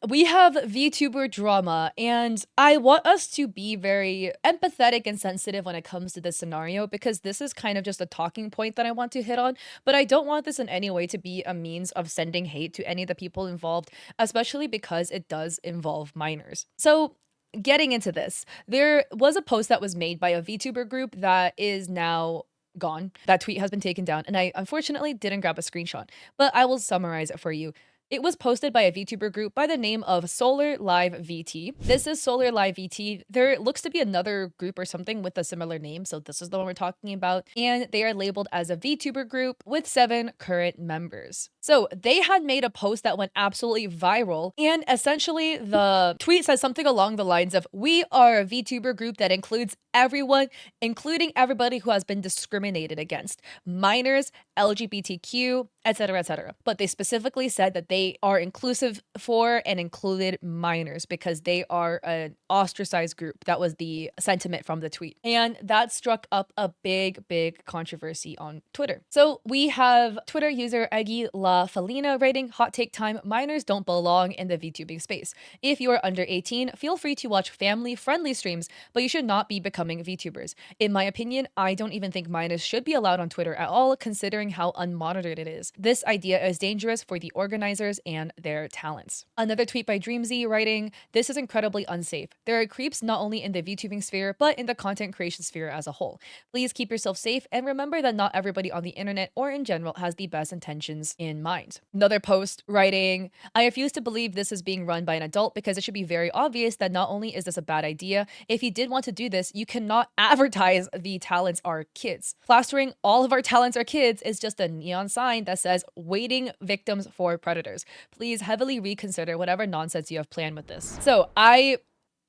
we have VTuber drama, and I want us to be very empathetic and sensitive when it comes to this scenario because this is kind of just a talking point that I want to hit on. But I don't want this in any way to be a means of sending hate to any of the people involved, especially because it does involve minors. So, getting into this, there was a post that was made by a VTuber group that is now gone. That tweet has been taken down, and I unfortunately didn't grab a screenshot, but I will summarize it for you. It was posted by a VTuber group by the name of Solar Live VT. This is Solar Live VT. There looks to be another group or something with a similar name, so this is the one we're talking about. And they are labeled as a VTuber group with 7 current members. So they had made a post that went absolutely viral, and essentially the tweet says something along the lines of, "We are a VTuber group that includes everyone, including everybody who has been discriminated against, minors, LGBTQ, etc., etc." But they specifically said that they are inclusive for and included minors because they are an ostracized group. That was the sentiment from the tweet. And that struck up a big controversy on Twitter. So we have Twitter user Eggy La Felina writing, "Hot take time, minors don't belong in the VTubing space. If you are under 18, feel free to watch family-friendly streams, but you should not be becoming VTubers. In my opinion, I don't even think minors should be allowed on Twitter at all, considering how unmonitored it is. This idea is dangerous for the organizers and their talents." Another tweet by Dreamzy writing, "This is incredibly unsafe. There are creeps not only in the VTubing sphere, but in the content creation sphere as a whole. Please keep yourself safe and remember that not everybody on the internet or in general has the best intentions in mind." Another post writing, "I refuse to believe this is being run by an adult because it should be very obvious that not only is this a bad idea, if you did want to do this, you cannot advertise the talents are kids. Plastering all of our talents are kids is just a neon sign that says waiting victims for predators. Please heavily reconsider whatever nonsense you have planned with this." So I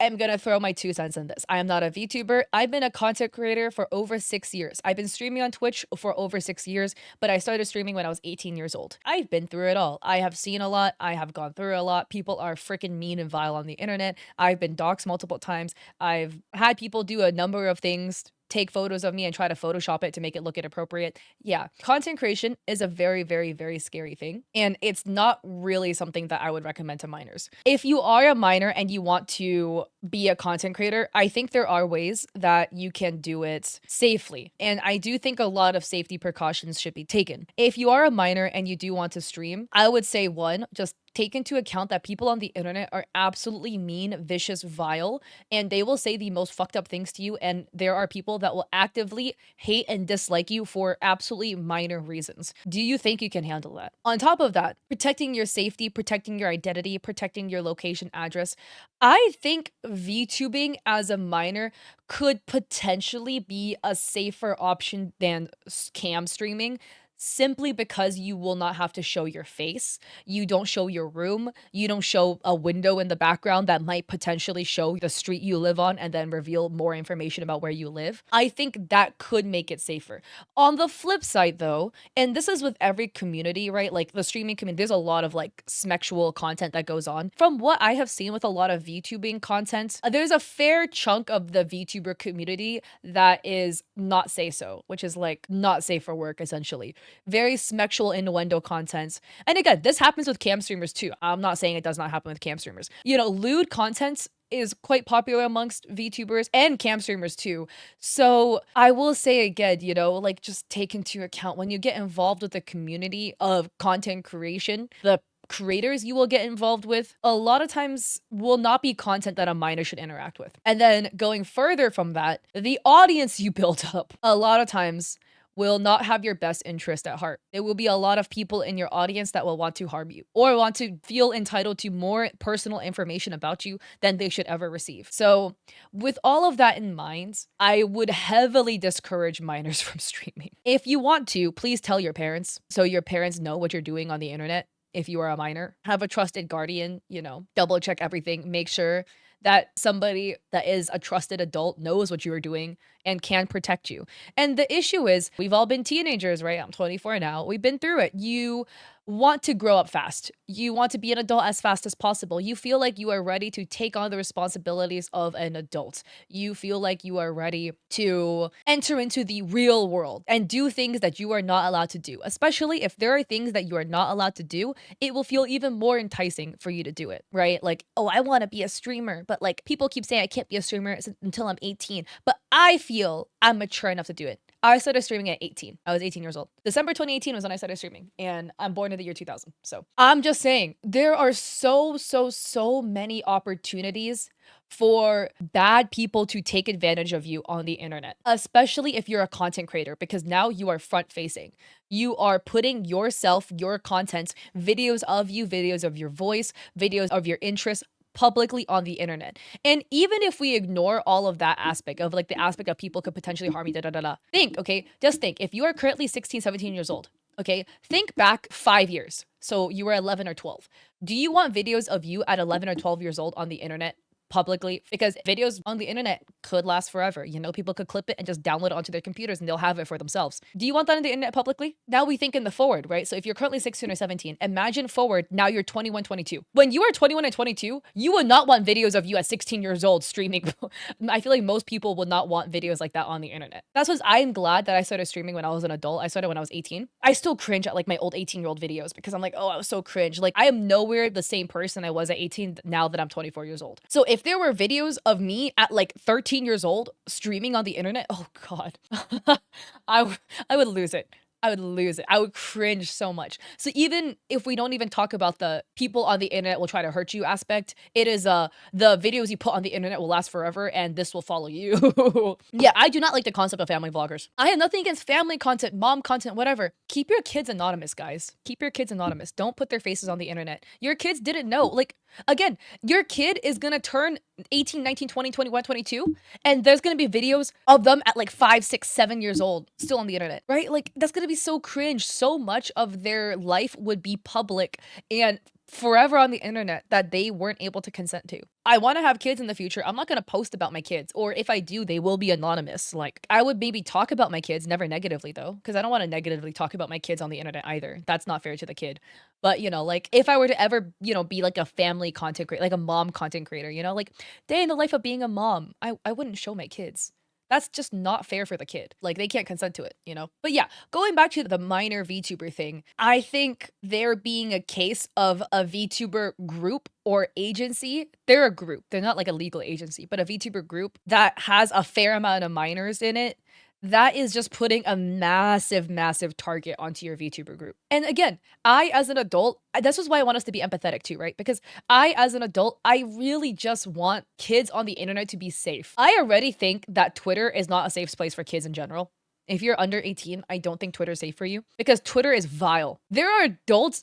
am gonna throw my 2 cents in this. I am not a VTuber. I've been a content creator for over 6 years. I've been streaming on Twitch for over 6 years, but I started streaming when I was 18 years old. I've been through it all. I have seen a lot. I have gone through a lot. People are freaking mean and vile on the internet. I've been doxxed multiple times. I've had people do a number of things, take photos of me and try to Photoshop it to make it look inappropriate. Yeah, content creation is a very scary thing, and it's not really something that I would recommend to minors. If you are a minor and you want to be a content creator, I think there are ways that you can do it safely, and I do think a lot of safety precautions should be taken. If you are a minor and you do want to stream, I would say, one, just take into account that people on the internet are absolutely mean, vicious, vile, and they will say the most fucked up things to you, and there are people that will actively hate and dislike you for absolutely minor reasons. Do you think you can handle that? On top of that, protecting your safety, protecting your identity, protecting your location address, I think VTubing as a minor could potentially be a safer option than cam streaming, simply because you will not have to show your face. You don't show your room. You don't show a window in the background that might potentially show the street you live on and then reveal more information about where you live. I think that could make it safer. On the flip side, though, and this is with every community, right? Like the streaming community, there's a lot of like sexual content that goes on. From what I have seen with a lot of VTubing content, there's a fair chunk of the VTuber community that is not say so, which is like not safe for work, essentially. Very sexual innuendo content. And again, this happens with cam streamers too. I'm not saying it does not happen with cam streamers. You know, lewd content is quite popular amongst VTubers and cam streamers too. So I will say again, you know, like just take into account when you get involved with the community of content creation, the creators you will get involved with a lot of times will not be content that a minor should interact with. And then going further from that, the audience you build up a lot of times will not have your best interest at heart. There will be a lot of people in your audience that will want to harm you or want to feel entitled to more personal information about you than they should ever receive. So with all of that in mind, I would heavily discourage minors from streaming. If you want to, please tell your parents so your parents know what you're doing on the internet. If you are a minor, have a trusted guardian, you know, double check everything, make sure that somebody that is a trusted adult knows what you are doing and can protect you. And the issue is, we've all been teenagers, right? I'm 24 now. We've been through it. You want to grow up fast. You want to be an adult as fast as possible. You feel like you are ready to take on the responsibilities of an adult. You feel like you are ready to enter into the real world and do things that you are not allowed to do. Especially if there are things that you are not allowed to do, it will feel even more enticing for you to do it, right? Like, oh, I want to be a streamer, but like people keep saying I can't be a streamer until I'm 18, but I feel I'm mature enough to do it. I started streaming at 18. I was 18 years old. December 2018 was when I started streaming, and I'm born in the year 2000. So I'm just saying, there are so many opportunities for bad people to take advantage of you on the internet, especially if you're a content creator, because now you are front facing. You are putting yourself, your content, videos of you, videos of your voice, videos of your interests publicly on the internet. And even if we ignore all of that aspect of like the aspect of people could potentially harm you, think, okay, just think if you are currently 16, 17 years old, okay, think back 5 years. So you were 11 or 12. Do you want videos of you at 11 or 12 years old on the internet publicly? Because videos on the internet could last forever. You know, people could clip it and just download it onto their computers and they'll have it for themselves. Do you want that on the internet publicly? Now we think in the forward, right? So if you're currently 16 or 17, imagine forward, now you're 21, 22. When you are 21 and 22, you would not want videos of you at 16 years old streaming. I feel like most people would not want videos like that on the internet. That's what I'm glad that I started streaming when I was an adult. I started when I was 18. I still cringe at like my old 18-year-old videos because I'm like, oh, I was so cringe. Like I am nowhere the same person I was at 18 now that I'm 24 years old. So if there were videos of me at like 13 years old streaming on the internet, oh God, I would lose it. I would lose it. I would cringe so much. So even if we don't even talk about the people on the internet will try to hurt you aspect, it is the videos you put on the internet will last forever and this will follow you. Yeah, I do not like the concept of family vloggers. I have nothing against family content, mom content, whatever. Keep your kids anonymous, guys. Keep your kids anonymous. Don't put their faces on the internet. Your kids didn't know. Like, again, your kid is gonna turn 18, 19, 20, 21, 22, and there's gonna be videos of them at like 5, 6, 7 years old still on the internet, right? Like, that's gonna be so cringe. So much of their life would be public and forever on the internet that they weren't able to consent to. I want to have kids in the future. I'm not going to post about my kids, or if I do, they will be anonymous. Like I would maybe talk about my kids, never negatively though, because I don't want to negatively talk about my kids on the internet either. That's not fair to the kid. But you know, like if I were to ever, you know, be like a family content creator, like a mom content creator, you know, like day in the life of being a mom, I wouldn't show my kids. That's just not fair for the kid. Like they can't consent to it, you know? But yeah, going back to the minor VTuber thing, I think there being a case of a VTuber group or agency, they're a group. They're not like a legal agency, but a VTuber group that has a fair amount of minors in it, that is just putting a massive target onto your VTuber group. And again, I as an adult, this is why I want us to be empathetic too, right? Because I as an adult, I really just want kids on the internet to be safe. I already think that Twitter is not a safe place for kids in general. If you're under 18, I don't think Twitter is safe for you because Twitter is vile. There are adults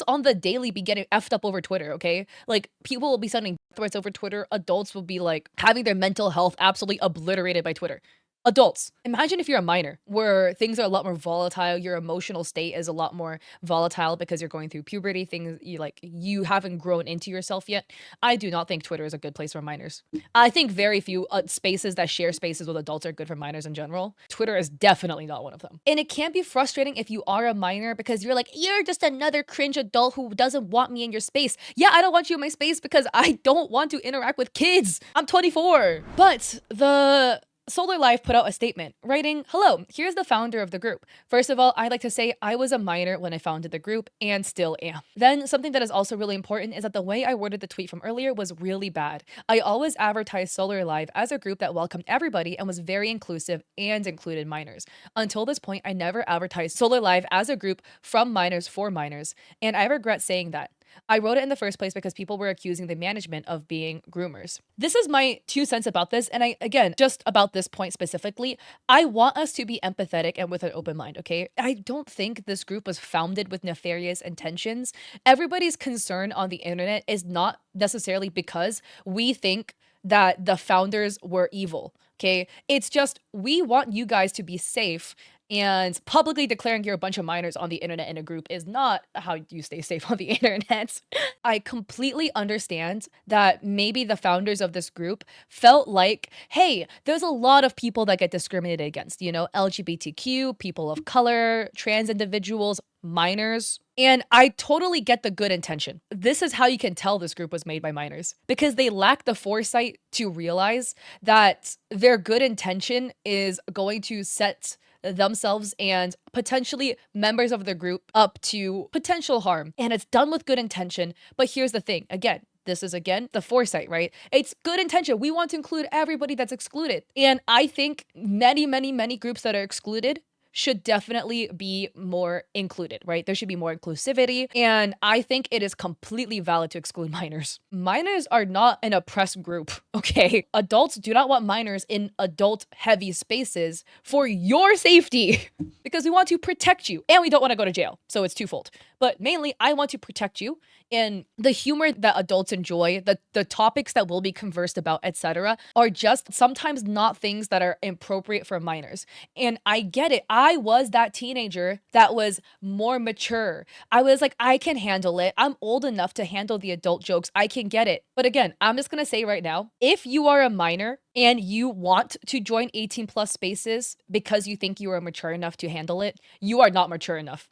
on the daily be getting effed up over Twitter, okay? Like people will be sending threats over Twitter. Adults will be like having their mental health absolutely obliterated by Twitter. Adults, imagine if you're a minor where things are a lot more volatile, your emotional state is a lot more volatile because you're going through puberty, things you haven't grown into yourself yet. I do not think Twitter is a good place for minors. I think very few spaces that share spaces with adults are good for minors in general. Twitter is definitely not one of them. And it can be frustrating if you are a minor because you're like, you're just another cringe adult who doesn't want me in your space. Yeah, I don't want you in my space because I don't want to interact with kids. I'm 24. But the Solar Life put out a statement writing, "Hello, here's the founder of the group. First of all, I'd like to say I was a minor when I founded the group and still am." Then something that is also really important is that the way I worded the tweet from earlier was really bad. I always advertised Solar Live as a group that welcomed everybody and was very inclusive and included minors. Until this point, I never advertised Solar Live as a group from minors for minors, and I regret saying that. I wrote it in the first place because people were accusing the management of being groomers. This is my 2 cents about this. And again, just about this point specifically, I want us to be empathetic and with an open mind, okay? I don't think this group was founded with nefarious intentions. Everybody's concern on the internet is not necessarily because we think that the founders were evil, okay? It's just we want you guys to be safe And publicly declaring you're a bunch of minors on the internet in a group is not how you stay safe on the internet. I completely understand that maybe the founders of this group felt like, hey, there's a lot of people that get discriminated against, LGBTQ, people of color, trans individuals, minors. And I totally get the good intention. This is how you can tell this group was made by minors because they lack the foresight to realize that their good intention is going to set themselves and potentially members of the group up to potential harm. And it's done with good intention. But here's the thing again, this is again the foresight, right? It's good intention. We want to include everybody that's excluded. And I think many groups that are excluded should definitely be more included, right? There should be more inclusivity. And I think it is completely valid to exclude minors. Minors are not an oppressed group, okay? Adults do not want minors in adult heavy spaces for your safety because we want to protect you and we don't want to go to jail. So it's twofold. But mainly, I want to protect you and the humor that adults enjoy, the topics that will be conversed about, etc., are just sometimes not things that are appropriate for minors. And I get it. I was that teenager that was more mature. I was like, I can handle it. I'm old enough to handle the adult jokes. I can get it. But again, I'm just going to say right now, if you are a minor and you want to join 18 plus spaces because you think you are mature enough to handle it, you are not mature enough.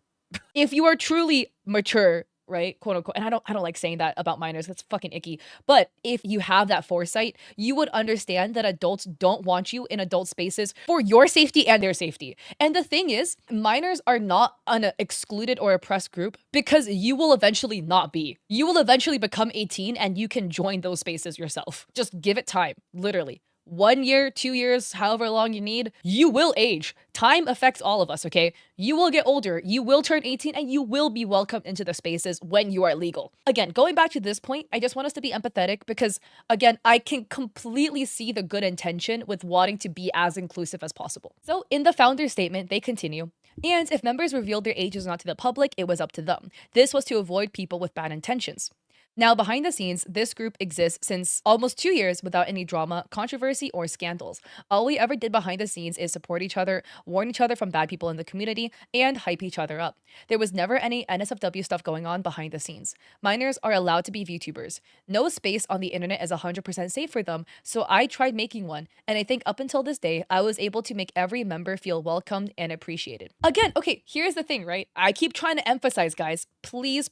If you are truly mature, right, quote unquote, and I don't like saying that about minors, that's fucking icky. But if you have that foresight, you would understand that adults don't want you in adult spaces for your safety and their safety. And the thing is, minors are not an excluded or oppressed group because you will eventually not be. You will eventually become 18 and you can join those spaces yourself. Just give it time, literally. 1 year, 2 years, however long you need, you will age. Time affects all of us, okay? You will get older, you will turn 18, and you will be welcomed into the spaces when you are legal. Again, going back to this point, I just want us to be empathetic because, again, I can completely see the good intention with wanting to be as inclusive as possible. So in the founder's statement, they continue, and if members revealed their ages not to the public, it was up to them. This was to avoid people with bad intentions. Now, behind the scenes, this group exists since almost 2 years without any drama, controversy, or scandals. All we ever did behind the scenes is support each other, warn each other from bad people in the community, and hype each other up. There was never any NSFW stuff going on behind the scenes. Minors are allowed to be VTubers. No space on the internet is 100% safe for them, so I tried making one, and I think up until this day, I was able to make every member feel welcomed and appreciated. Again, okay, here's the thing, right? I keep trying to emphasize, guys, please,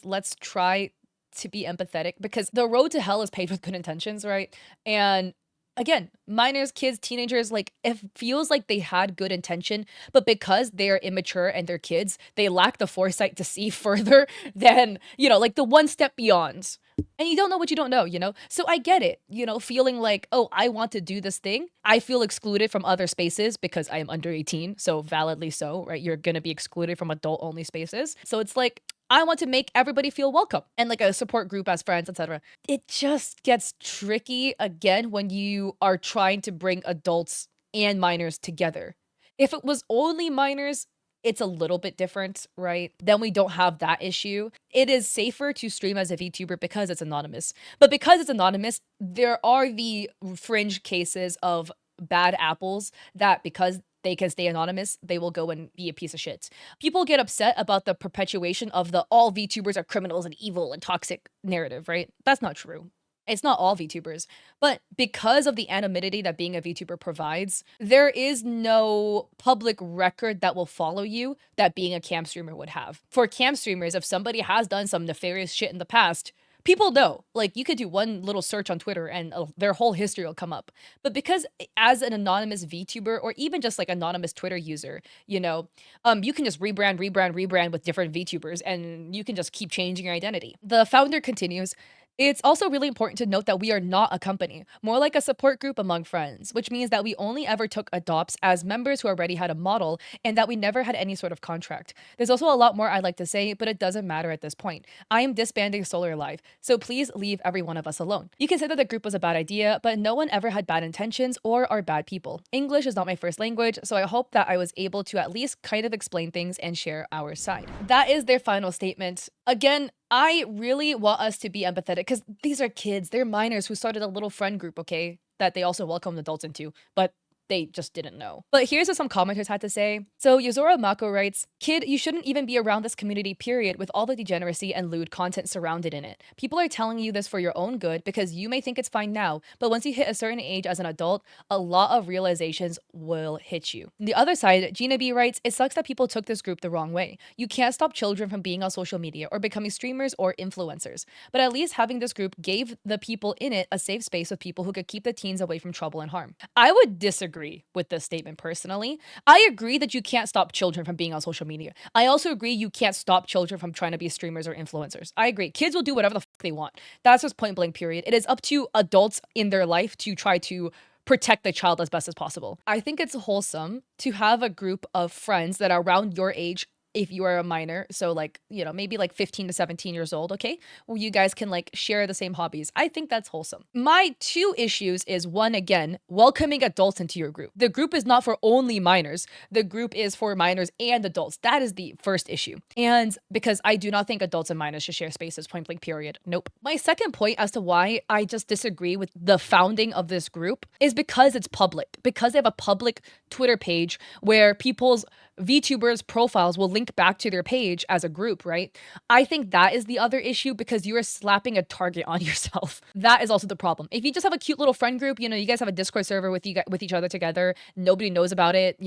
let's try to be empathetic because the road to hell is paved with good intentions, right? And again, minors, kids, teenagers, like it feels like they had good intention, but because they are immature and they're kids, they lack the foresight to see further than, like the one step beyond. And you don't know what you don't know. So I get it, feeling like, oh, I want to do this thing. I feel excluded from other spaces because I am under 18. So validly so, right? You're going to be excluded from adult only spaces. So it's like, I want to make everybody feel welcome and like a support group as friends, etc. It just gets tricky again when you are trying to bring adults and minors together. If it was only minors, it's a little bit different, right? Then we don't have that issue. It is safer to stream as a VTuber because it's anonymous. But because it's anonymous, there are the fringe cases of bad apples that because they can stay anonymous, they will go and be a piece of shit. People get upset about the perpetuation of the all VTubers are criminals and evil and toxic narrative, right? That's not true. It's not all VTubers, but because of the anonymity that being a VTuber provides, there is no public record that will follow you that being a cam streamer would have. For cam streamers, if somebody has done some nefarious shit in the past, people know. Like, you could do one little search on Twitter and their whole history will come up. But because as an anonymous VTuber or even just like anonymous Twitter user, you can just rebrand with different VTubers and you can just keep changing your identity. The founder continues, it's also really important to note that we are not a company, more like a support group among friends, which means that we only ever took adopts as members who already had a model and that we never had any sort of contract. There's also a lot more I'd like to say, but it doesn't matter at this point. I am disbanding Solar Live, so please leave every one of us alone. You can say that the group was a bad idea, but no one ever had bad intentions or are bad people. English is not my first language, so I hope that I was able to at least kind of explain things and share our side. That is their final statement. Again, I really want us to be empathetic because these are kids. They're minors who started a little friend group, okay, that they also welcome adults into. But they just didn't know. But here's what some commenters had to say. So Yozora Mako writes, "Kid, you shouldn't even be around this community period with all the degeneracy and lewd content surrounded in it. People are telling you this for your own good because you may think it's fine now, but once you hit a certain age as an adult, a lot of realizations will hit you." On the other side, Gina B writes, "It sucks that people took this group the wrong way. You can't stop children from being on social media or becoming streamers or influencers. But at least having this group gave the people in it a safe space with people who could keep the teens away from trouble and harm." I would disagree with this statement personally. I agree that you can't stop children from being on social media. I also agree you can't stop children from trying to be streamers or influencers. I agree. Kids will do whatever the fuck they want. That's just point blank period. It is up to adults in their life to try to protect the child as best as possible. I think it's wholesome to have a group of friends that are around your age if you are a minor, so like, maybe like 15 to 17 years old, okay? Well, you guys can like share the same hobbies. I think that's wholesome. My two issues is one, again, welcoming adults into your group. The group is not for only minors. The group is for minors and adults. That is the first issue. And because I do not think adults and minors should share spaces, point blank period. Nope. My second point as to why I just disagree with the founding of this group is because it's public. Because they have a public Twitter page where people's VTubers profiles will link back to their page as a group, right? I think that is the other issue because you are slapping a target on yourself. That is also the problem. If you just have a cute little friend group, you guys have a Discord server with each other together, nobody knows about it,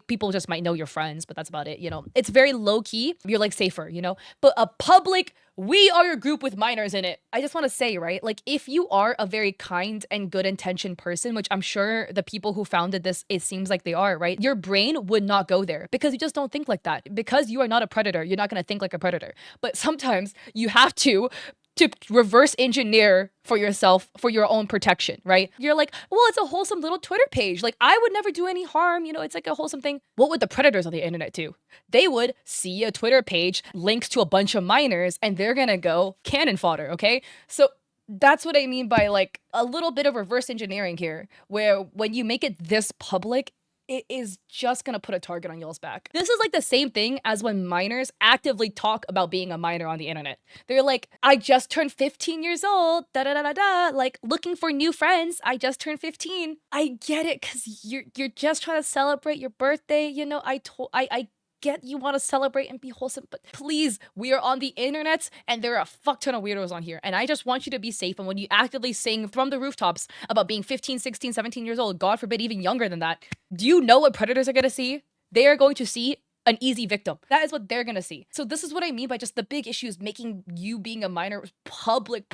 people just might know your friends, but that's about it, It's very low key. You're like safer, But a public, we are your group with minors in it. I just want to say, right? Like, if you are a very kind and good intentioned person, which I'm sure the people who founded this, it seems like they are, right? Your brain would not go there because you just don't think like that. Because you are not a predator, you're not going to think like a predator. But sometimes you have to reverse engineer for yourself for your own protection, right? You're like, well, it's a wholesome little Twitter page. Like, I would never do any harm. It's like a wholesome thing. What would the predators on the internet do? They would see a Twitter page links to a bunch of minors and they're gonna go cannon fodder, okay? So that's what I mean by like a little bit of reverse engineering here, where when you make it this public, it is just gonna put a target on y'all's back. This is like the same thing as when minors actively talk about being a minor on the internet. They're like, I just turned 15 years old, da da da da da, like looking for new friends. I just turned 15. I get it, cause you're just trying to celebrate your birthday. I get you want to celebrate and be wholesome, but please, we are on the internet and there are a fuck ton of weirdos on here. And I just want you to be safe. And when you actively sing from the rooftops about being 15, 16, 17 years old, God forbid, even younger than that, do you know what predators are going to see? They are going to see an easy victim. That is what they're gonna see. So this is what I mean by just the big issue is making you being a minor public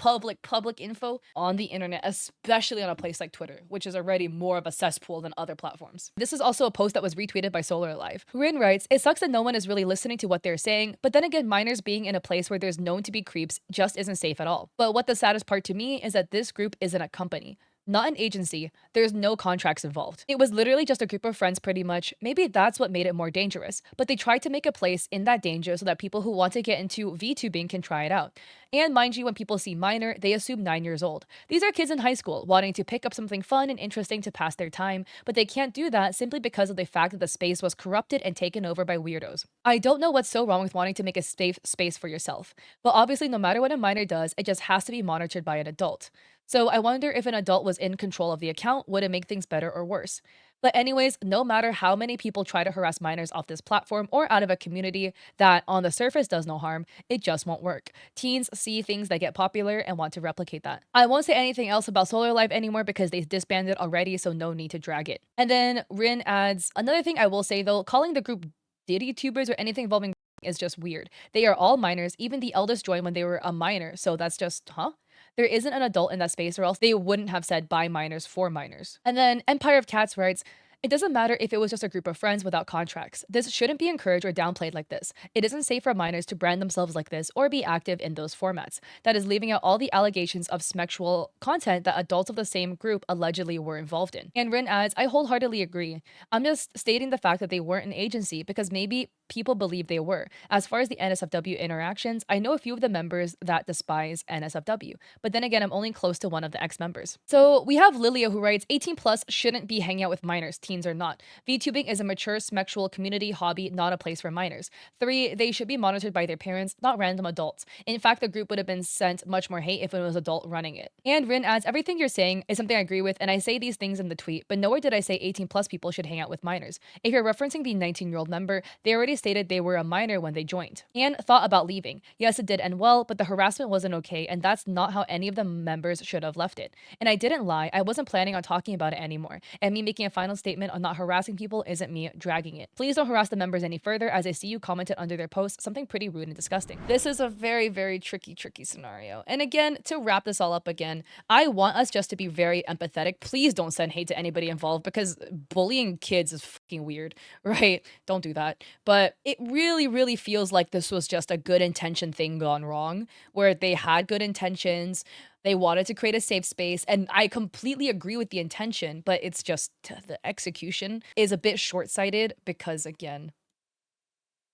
info on the internet, especially on a place like Twitter, which is already more of a cesspool than other platforms. This is also a post that was retweeted by Solar Alive. Rin writes, "It sucks that no one is really listening to what they're saying, but then again, minors being in a place where there's known to be creeps just isn't safe at all. But what the saddest part to me is that this group isn't a company. Not an agency. There's no contracts involved. It was literally just a group of friends pretty much. Maybe that's what made it more dangerous. But they tried to make a place in that danger so that people who want to get into VTubing can try it out. And mind you, when people see minor, they assume 9 years old. These are kids in high school wanting to pick up something fun and interesting to pass their time, but they can't do that simply because of the fact that the space was corrupted and taken over by weirdos. I don't know what's so wrong with wanting to make a safe space for yourself, but obviously no matter what a minor does, it just has to be monitored by an adult. So I wonder if an adult was in control of the account, would it make things better or worse? But anyways, no matter how many people try to harass minors off this platform or out of a community that on the surface does no harm, it just won't work. Teens see things that get popular and want to replicate that. I won't say anything else about Solar Life anymore because they disbanded already, so no need to drag it." And then Rin adds, "Another thing I will say though, calling the group Diddy tubers or anything involving is just weird. They are all minors, even the eldest joined when they were a minor, so that's just, huh? There isn't an adult in that space or else they wouldn't have said by minors for minors." And then Empire of Cats writes, "It doesn't matter if it was just a group of friends without contracts. This shouldn't be encouraged or downplayed like this. It isn't safe for minors to brand themselves like this or be active in those formats. That is leaving out all the allegations of sexual content that adults of the same group allegedly were involved in." And Rin adds, "I wholeheartedly agree. I'm just stating the fact that they weren't an agency because maybe people believe they were. As far as the NSFW interactions, I know a few of the members that despise NSFW, but then again, I'm only close to one of the ex-members. So we have Lilia who writes, 18 plus shouldn't be hanging out with minors, teens or not. VTubing is a mature sexual community hobby, not a place for minors. 3, they should be monitored by their parents, not random adults. In fact, the group would have been sent much more hate if it was adult running it. And Rin adds, everything you're saying is something I agree with, and I say these things in the tweet, but nowhere did I say 18 plus people should hang out with minors. If you're referencing the 19-year-old member, they already stated they were a minor when they joined. And thought about leaving. Yes, it did end well, but the harassment wasn't okay, and that's not how any of the members should have left it. And I didn't lie, I wasn't planning on talking about it anymore. And me making a final statement on not harassing people isn't me dragging it. Please don't harass the members any further, as I see you commented under their post something pretty rude and disgusting. This is a very, very tricky scenario. And again, to wrap this all up again, I want us just to be very empathetic. Please don't send hate to anybody involved, because bullying kids is fucking weird, right? Don't do that. But it really feels like this was just a good intention thing gone wrong, where they had good intentions. They wanted to create a safe space, and I completely agree with the intention, but it's just the execution is a bit short-sighted because, again,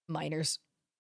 minors.